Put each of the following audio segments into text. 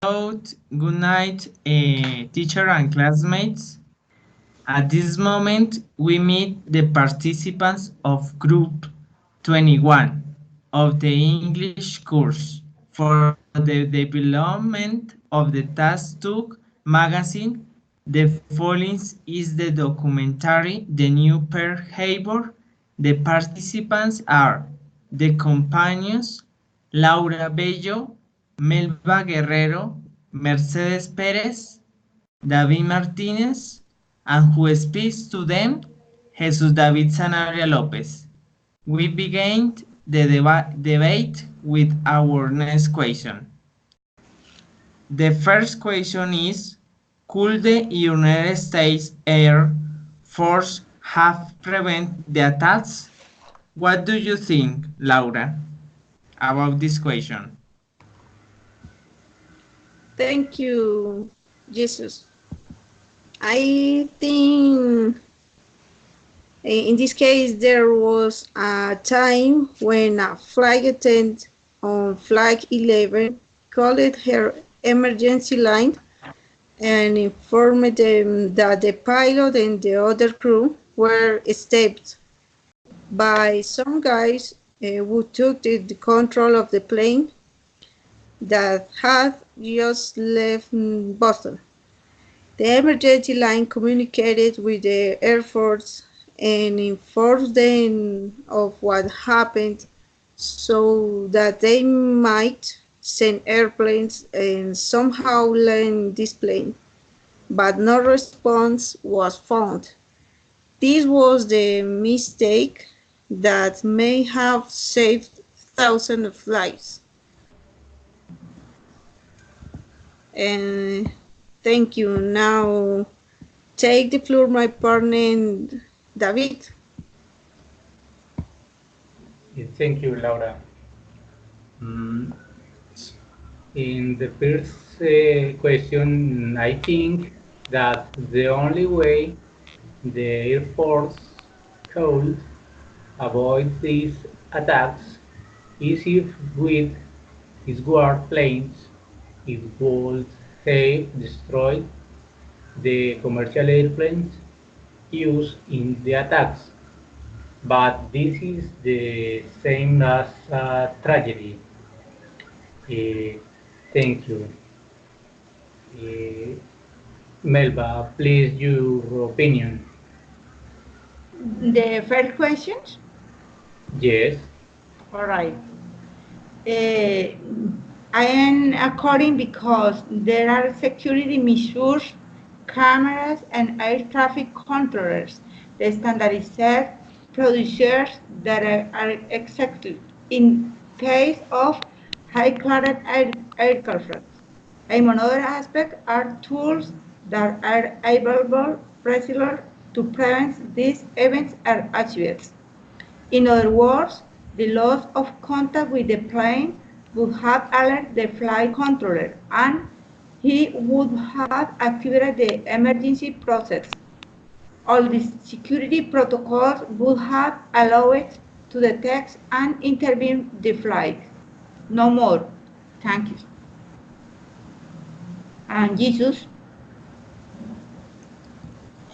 Good night, teacher and classmates. At this moment, we meet the participants of Group 21 of the English course for the development of the Task 2 magazine. The following is the documentary, The New Behavior. The participants are the companions Laura Bello, Melba Guerrero, Mercedes Pérez, David Martinez, and who speaks to them, Jesus David Sanabria Lopez. We begin the debate with our next question. The first question is, could the United States Air Force have prevented the attacks? What do you think, Laura, about this question? Thank you, Jesus. I think in this case there was a time when a flight attendant on Flight 11 called her emergency line and informed them that the pilot and the other crew were stopped by some guys who took the control of the plane that had just left Boston. The emergency line communicated with the Air Force and informed them of what happened so that they might send airplanes and somehow land this plane, but no response was found. This was the mistake that may have saved thousands of lives. And thank you. Now take the floor, my partner, David. Thank you, Laura. Mm, In the first question, I think that the only way the Air Force could avoid these attacks is if with its warplanes it would have destroyed the commercial airplanes used in the attacks. But this is the same as a tragedy. Uh, Thank you. Melba, please your opinion. The first question? Yes. All right. I am according because there are security measures, cameras, and air traffic controllers, the standardized procedures that are executed in case of high-class aircraft. Another aspect are tools that are available precisely to prevent these events are achieved. In other words, the loss of contact with the plane would have alerted the flight controller and he would have activated the emergency process. All these security protocols would have allowed to detect and intervene the flight. No more. Thank you. And Jesus?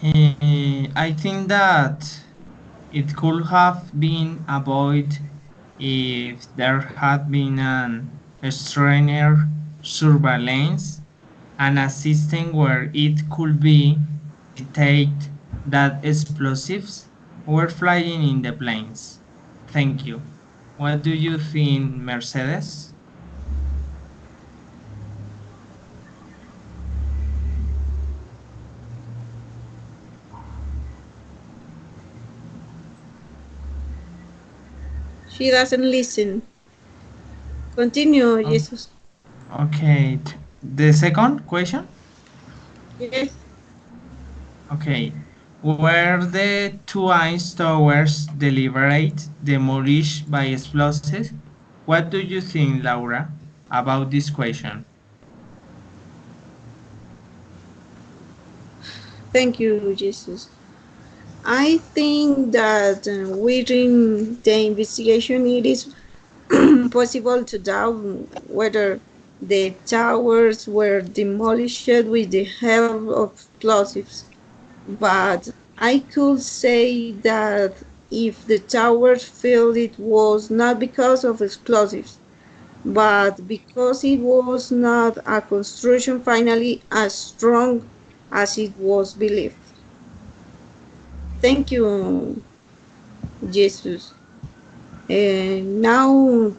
I think that it could have been avoided if there had been an stronger surveillance and a system where it could be detected that explosives were flying in the planes. Thank you. What do you think, Mercedes? She doesn't listen. Continue, Jesus. Okay. The second question? Yes. Okay. Were the Twin Towers deliberate demolished by explosives? What do you think, Laura, about this question? Thank you, Jesus. I think that within the investigation, it is possible to doubt whether The towers were demolished with the help of explosives. But I could say that if the towers fell, it was not because of explosives, but because it was not a construction finally as strong as it was believed. Thank you, Jesus. Now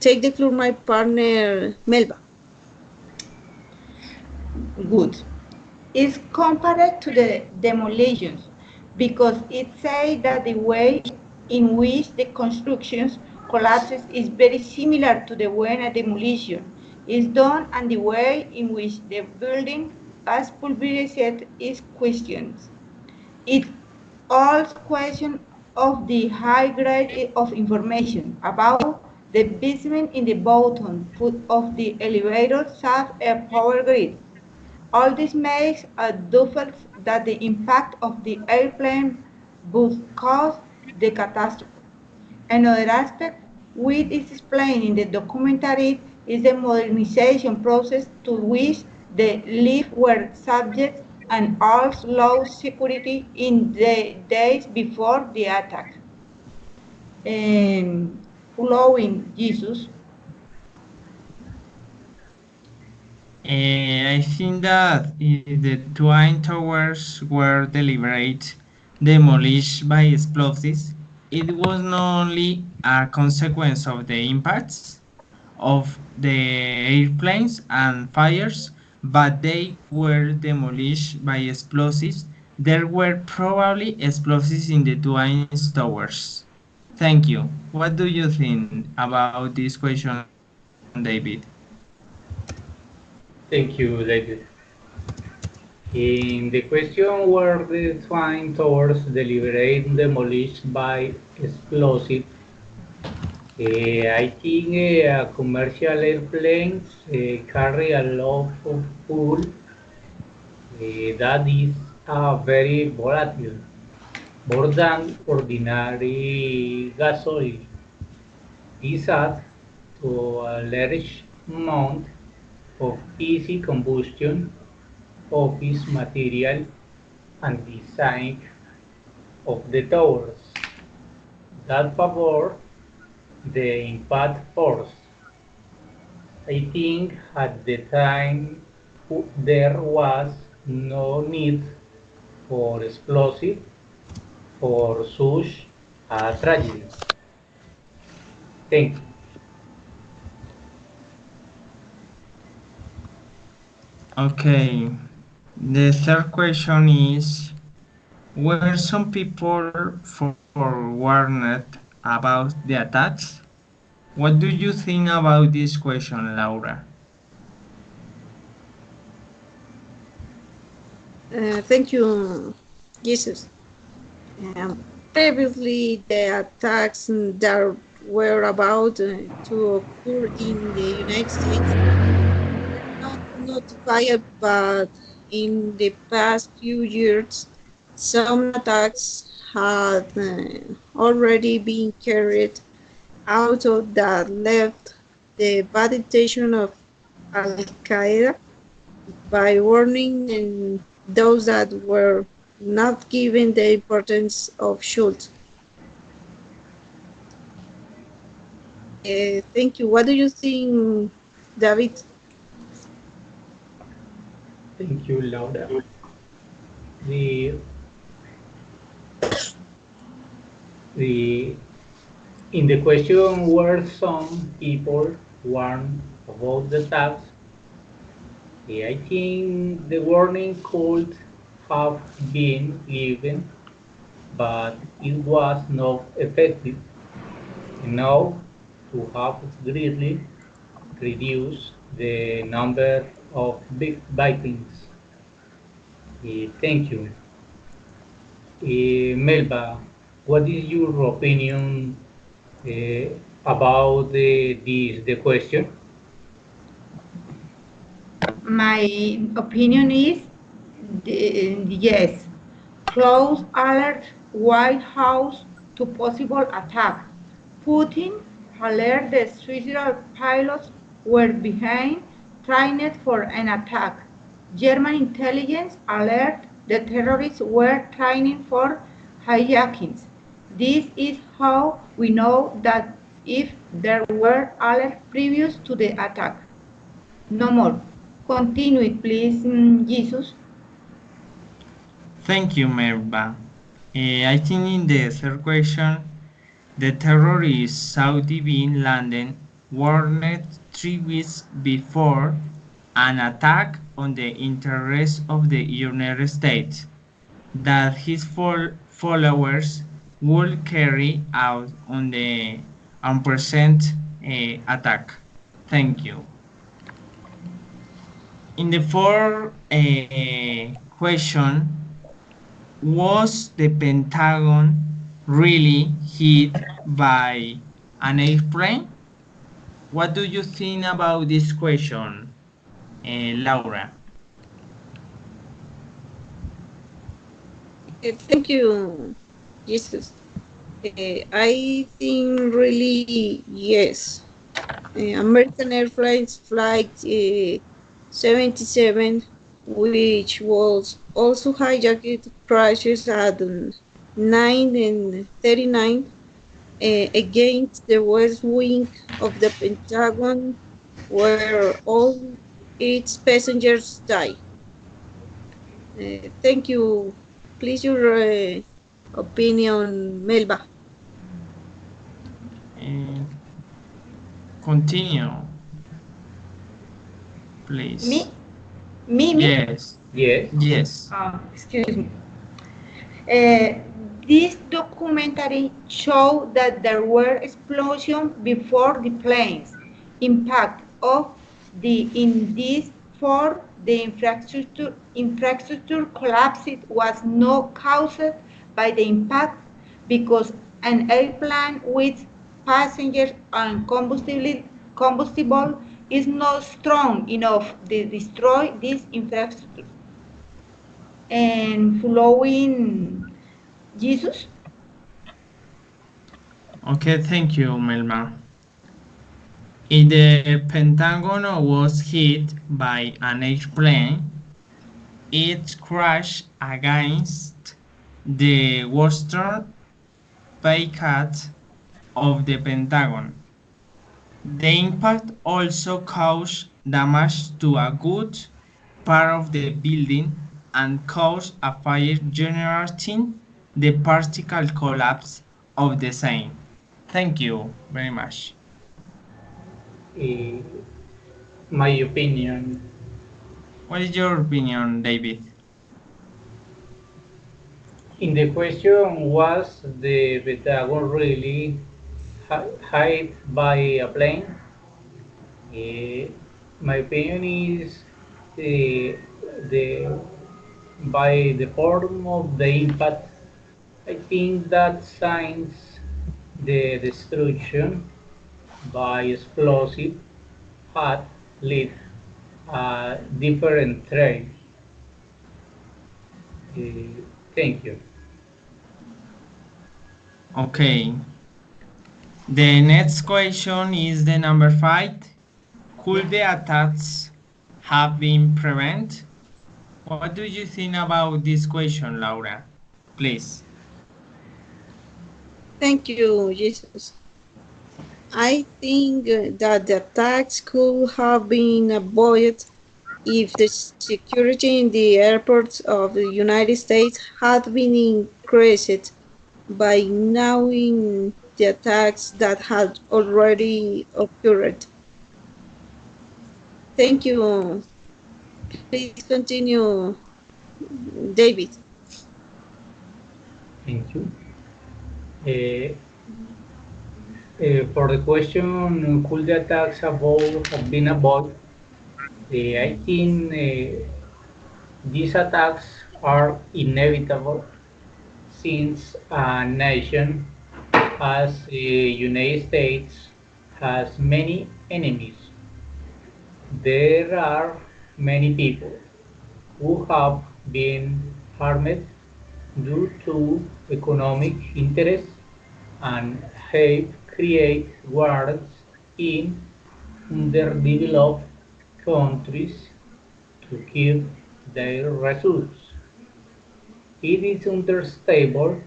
take the floor, my partner Melba. Good. Is compared to the demolitions because it says that the way in which the constructions collapses is very similar to the way a demolition is done and the way in which the building as pulverized is questioned. It also questions of the high grade of information about the basement in the bottom foot of the elevator shaft a power grid. All this makes a doubt that the impact of the airplane would cause the catastrophe. Another aspect which is explained in the documentary is the modernization process to which the lifts were subject and also low security in the days before the attack. Following Jesus, I think that if the twin towers were deliberate demolished by explosives, it was not only a consequence of the impacts of the airplanes and fires, but they were demolished by explosives. There were probably explosives in the twin towers. Thank you. What do you think about this question, David? Thank you, David. In the question were the twin towers deliberate demolished by explosive, I think commercial airplanes carry a lot of fuel that is very volatile, more than ordinary gasoline. This adds to a large amount of easy combustion, office material, and design of the towers that favor the impact force. I think at the time there was no need for explosive for such a tragedy. Thank you. Okay. The third question is, were some people forewarned about the attacks? What do you think about this question, Laura? Thank you, Jesus. Previously, the attacks that were about to occur in the United States were not notified, but in the past few years, some attacks had already been carried out of that left the bad intention of Al Qaeda by warning those that were not given the importance of should. Thank you. What do you think, David? Thank you, Laura. The, the, in the question were some people warned about the tax, I think the warning could have been given, but it was not effective enough to have greatly reduced the number of big victims. Thank you. Melba, what is your opinion uh, about the question? my opinion is yes. Close alert White House to possible attack. Putin alert the suicidal pilots were behind trained for an attack. German intelligence alert the terrorists were training for hijackings. This is how we know that if there were alerts previous to the attack. No more. Continue it, please, Jesus. Thank you, Melba. I think in the third question, the terrorists Saudi bin Laden warned 3 weeks before an attack on the interests of the United States that his followers would carry out on the unpresent attack. Thank you. In the fourth question, was the Pentagon really hit by an airplane? What do you think about this question, Laura? Thank you, Jesus. I think really yes. American Airlines Flight 77, which was also hijacked, crashes at 9:39 against the west wing of the Pentagon, where all its passengers died. Thank you. Please, your opinion, Melba. Uh, Continue, please. Me? Me? Yes, Yes. yes. Excuse me. Uh, this documentary showed that there were explosions before the planes impact of the in this for the infrastructure collapse was not caused by the impact because an airplane with passengers and combustible is not strong enough to destroy this infrastructure. And following Jesus. Okay, thank you, Melba. If the Pentagon was hit by an airplane, it crashed against the western facade of the Pentagon. The impact also caused damage to a good part of the building and caused a fire generating the partial collapse of the same. Thank you very much. Eh, my opinion, What is your opinion, David? in the question, was the Pentagon really hit by a plane? Eh, my opinion is the by the form of the impact. I think that signs the destruction by explosive had led a different trail. Uh, Thank you. Okay. The next question is the number 5. Could the attacks have been prevented? What do you think about this question, Laura? Please. Thank you, Jesus. I think that the attacks could have been avoided if the security in the airports of the United States had been increased by knowing the attacks that had already occurred. Thank you. Please continue, David. Thank you. Uh, for the question, could the attacks have been avoided? I think these attacks are inevitable since a nation as the United States has many enemies. There are many people who have been harmed due to economic interests and have created wars in underdeveloped countries to keep their resources. It is understandable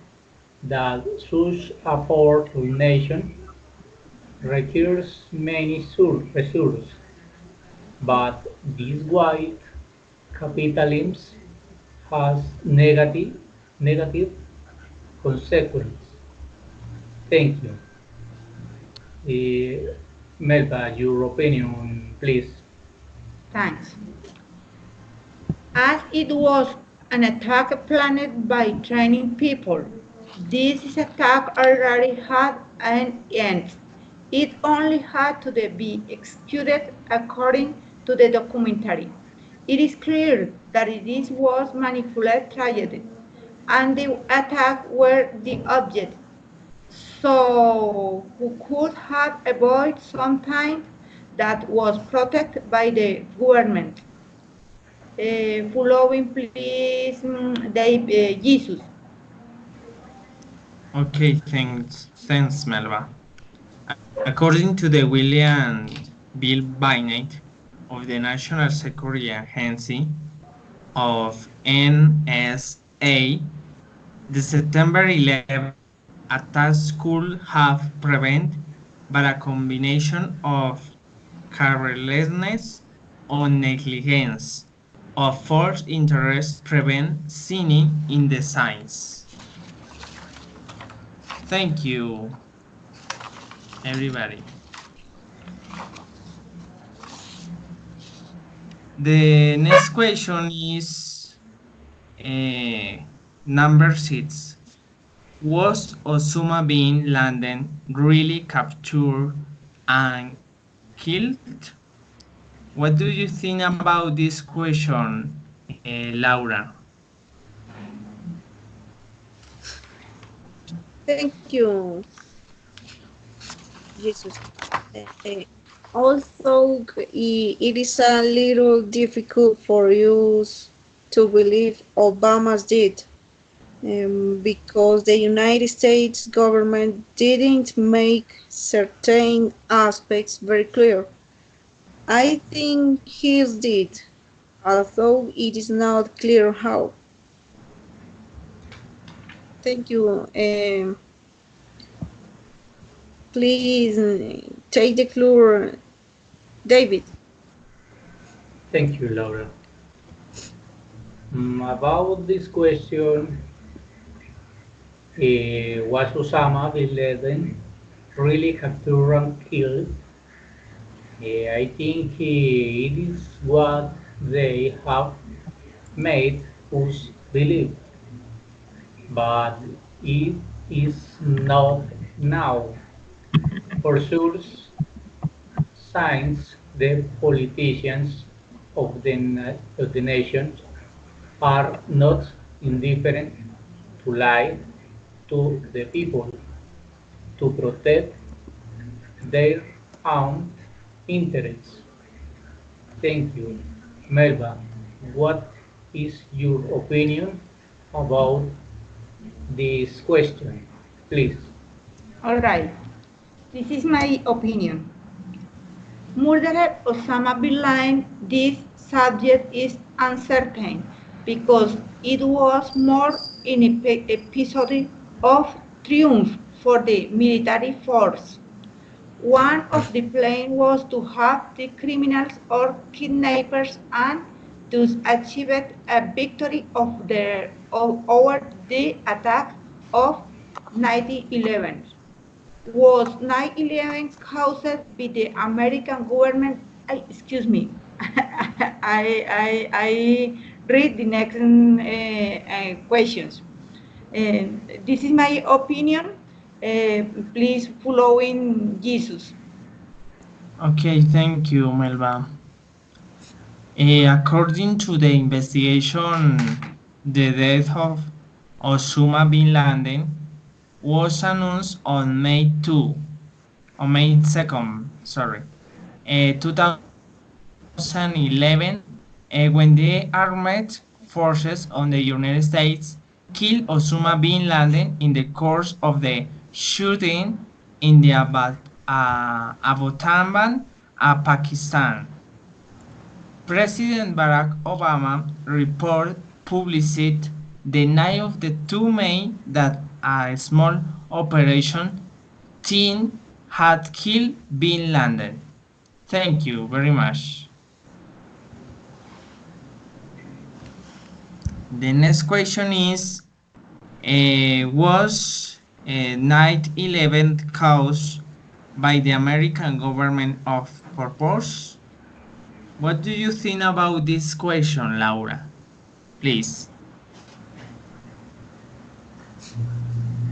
that such a powerful nation requires many resources, but this white capitalism has negative consequences. Thank you. Eh, Melba, your opinion, please. Thanks. As it was an attack planned by training people, this attack already had an end. It only had to be executed according to the documentary. It is clear that it was manipulated and the attack were the object. So who could have avoided something that was protected by the government? Following, please, Jesus. Okay, thanks, Melba. According to the William Bill Bynett of the National Security Agency of NSA, the September 11 attacks could have prevented by a combination of carelessness or negligence or false interest prevent sinning in the signs. Thank you, everybody. The next question is number 6. Was Osama bin Laden really captured and killed? What do you think about this question, Laura? Thank you, Jesus. Also, it is a little difficult for you to believe Obama's did, because the United States government didn't make certain aspects very clear. I think his did, although it is not clear how. Thank you. Please take the floor, David. Thank you, Laura. About this question, was Osama bin Laden really captured and killed? I think it is what they have made us believe, but it is not now. For sure, since the politicians of the nation are not indifferent to lie to the people to protect their own interests. Thank you. Melba, what is your opinion about this question? Please. All right. This is my opinion. Murderer Osama bin Laden, this subject is uncertain because it was more an episode of triumph for the military force. One of the plans was to have the criminals or kidnappers and thus achieve a victory over the attack of 9/11. Was 9/11 caused by the American government? Excuse me. I read the next questions. This is my opinion. Please following Jesus. Okay, thank you, Melba. According to the investigation, the death of Osama bin Laden was announced on May 2nd, sorry, 2011, when the armed forces of the United States killed Osama bin Laden in the course of the shooting in the Abbottabad, Pakistan. President Barack Obama report published the name of the two men that a small operation team had killed Bin Laden. Thank you very much. The next question is, was 9/11 caused by the American government of purpose? What do you think about this question, Laura? Please.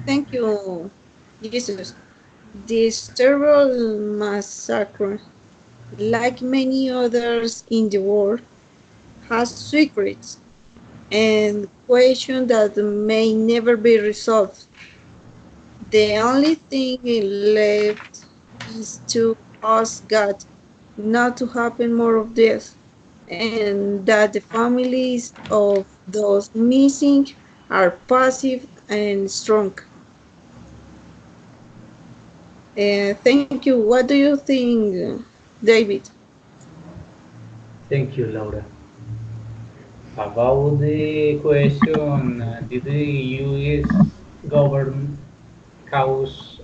Thank you, Jesus. This terrible massacre, like many others in the world, has secrets and questions that may never be resolved. The only thing left is to ask God not to happen more of this, and that the families of those missing are passive and strong. Thank you. What do you think, David? Thank you, Laura. About the question, did the U.S. government cause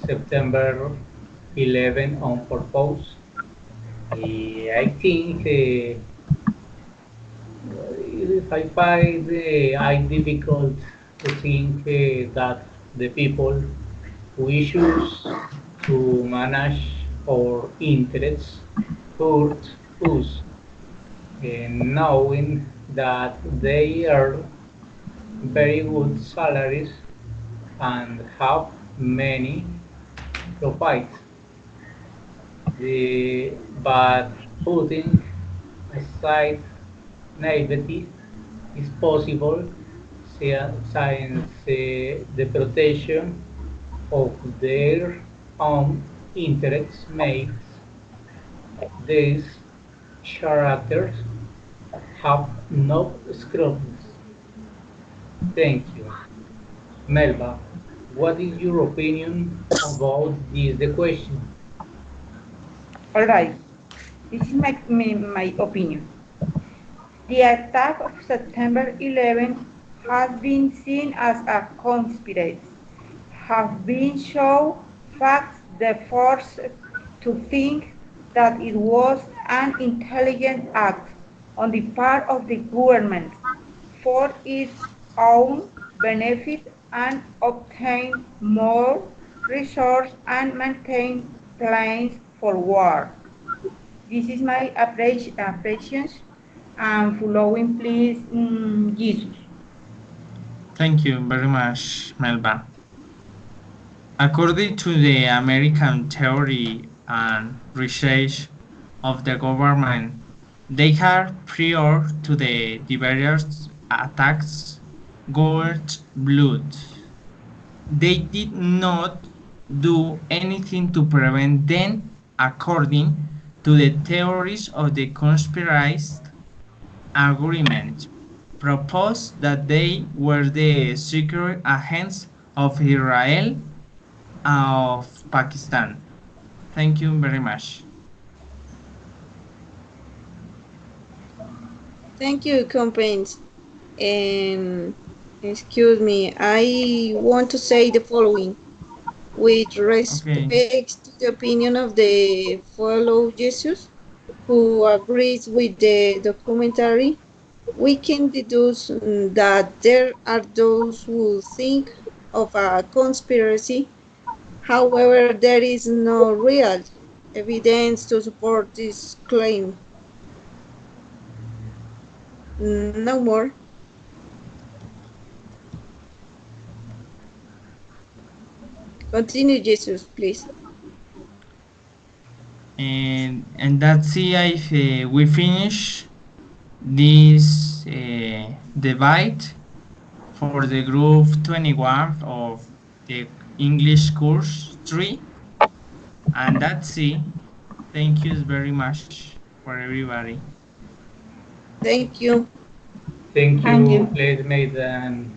September 11 on purpose? I think if I find I difficult to think that the people we choose to manage our interests hurt us, knowing that they earn very good salaries and have many profits. But putting aside naivety is possible since the protection of their own interests makes these characters have no scruples. Thank you. Melba, what is your opinion about this question? All right, this is my opinion. The attack of September 11 has been seen as a conspiracy, have been shown facts that force to think that it was an intelligent act on the part of the government for its own benefit and obtain more resources and maintain plans for war. This is my appreciation and following please Jesus. Thank you very much, Melba. According to the American theory and research of the government, they had prior to the various attacks gorged blood. They did not do anything to prevent them, according to the theories of the conspiracy agreement, proposed that they were the secret agents of Israel of Pakistan. Thank you very much. Thank you, complaints. And excuse me, I want to say the following. With Okay. respect to the opinion of the fellow Jesus, who agrees with the documentary, we can deduce that there are those who think of a conspiracy. However, there is no real evidence to support this claim. No more. Continue, Jesus, please. And that's it. If we finish this debate for the group 21 of the English course 3, and that's it. Thank you very much for everybody. Thank you. Thank Thank you, you. classmates and